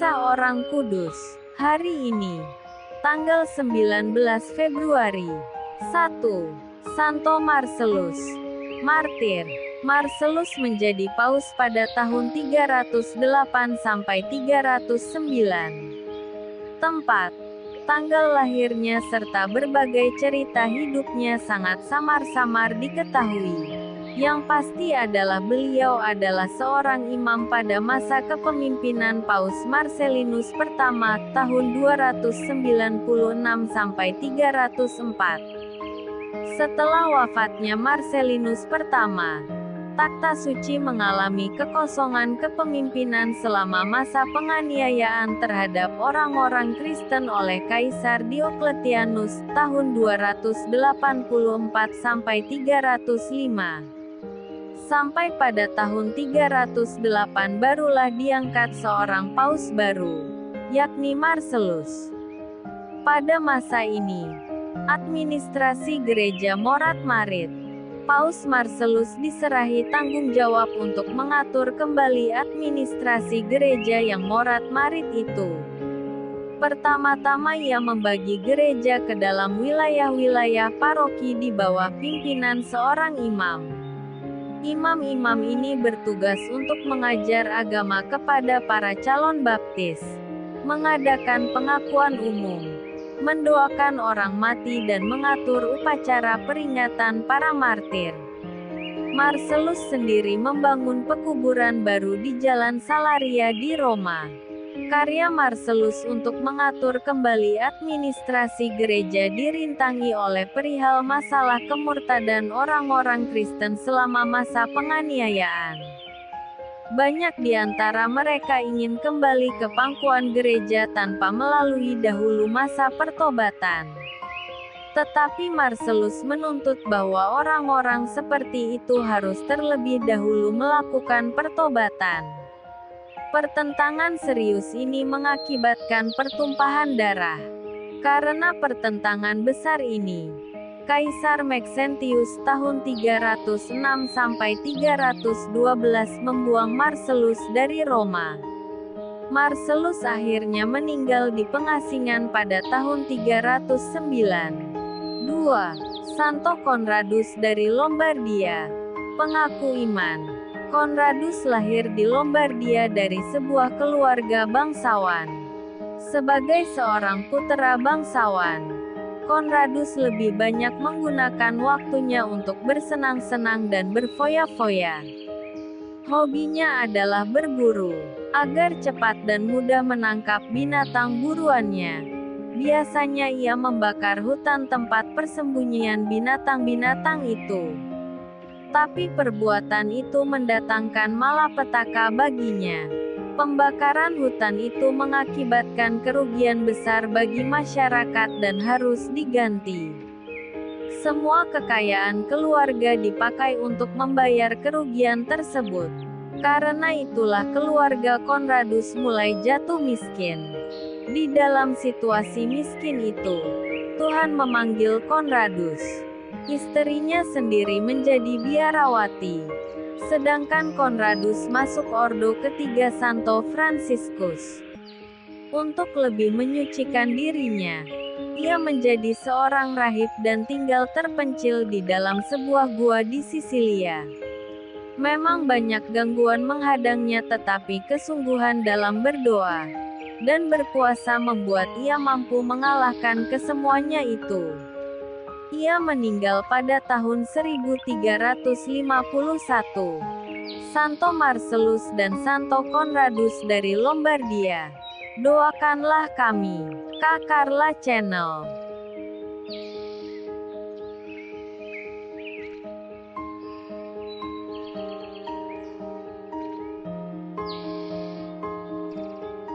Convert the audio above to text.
Kisah Orang Kudus. Hari ini, tanggal 19 Februari. 1. Santo Marcellus. Martir. Marcellus menjadi paus pada tahun 308 sampai 309. Tempat, tanggal lahirnya serta berbagai cerita hidupnya sangat samar-samar diketahui. Yang pasti adalah beliau adalah seorang imam pada masa kepemimpinan Paus Marcellinus pertama, tahun 296 sampai 304. Setelah wafatnya Marcellinus pertama, takhta suci mengalami kekosongan kepemimpinan selama masa penganiayaan terhadap orang-orang Kristen oleh Kaisar Diocletianus, tahun 284 sampai 305. Sampai pada tahun 308 barulah diangkat seorang paus baru, yakni Marcellus. Pada masa ini, administrasi gereja morat-marit. Paus Marcellus diserahi tanggung jawab untuk mengatur kembali administrasi gereja yang morat-marit itu. Pertama-tama ia membagi gereja ke dalam wilayah-wilayah paroki di bawah pimpinan seorang imam. Imam-imam ini bertugas untuk mengajar agama kepada para calon baptis, mengadakan pengakuan umum, mendoakan orang mati dan mengatur upacara peringatan para martir. Marcellus sendiri membangun pekuburan baru di Jalan Salaria di Roma. Karya Marcellus untuk mengatur kembali administrasi gereja dirintangi oleh perihal masalah kemurtadan orang-orang Kristen selama masa penganiayaan. Banyak di antara mereka ingin kembali ke pangkuan gereja tanpa melalui dahulu masa pertobatan. Tetapi Marcellus menuntut bahwa orang-orang seperti itu harus terlebih dahulu melakukan pertobatan. Pertentangan serius ini mengakibatkan pertumpahan darah. Karena pertentangan besar ini, Kaisar Maxentius tahun 306 sampai 312 membuang Marcellus dari Roma. Marcellus akhirnya meninggal di pengasingan pada tahun 309. 2. Santo Conradus dari Lombardia. Pengaku iman. Conradus lahir di Lombardia dari sebuah keluarga bangsawan. Sebagai seorang putera bangsawan, Conradus lebih banyak menggunakan waktunya untuk bersenang-senang dan berfoya-foya. Hobinya adalah berburu, agar cepat dan mudah menangkap binatang buruannya. Biasanya ia membakar hutan tempat persembunyian binatang-binatang itu. Tapi perbuatan itu mendatangkan malapetaka baginya. Pembakaran hutan itu mengakibatkan kerugian besar bagi masyarakat dan harus diganti. Semua kekayaan keluarga dipakai untuk membayar kerugian tersebut. Karena itulah keluarga Conradus mulai jatuh miskin. Di dalam situasi miskin itu, Tuhan memanggil Conradus. Istrinya sendiri menjadi biarawati. Sedangkan Conradus masuk ordo ketiga Santo Franciscus. Untuk lebih menyucikan dirinya, ia menjadi seorang rahib dan tinggal terpencil di dalam sebuah gua di Sisilia. Memang banyak gangguan menghadangnya, tetapi kesungguhan dalam berdoa dan berpuasa membuat ia mampu mengalahkan kesemuanya itu. Ia meninggal pada tahun 1351. Santo Marcellus dan Santo Conradus dari Lombardia. Doakanlah kami. Kak Carla Channel.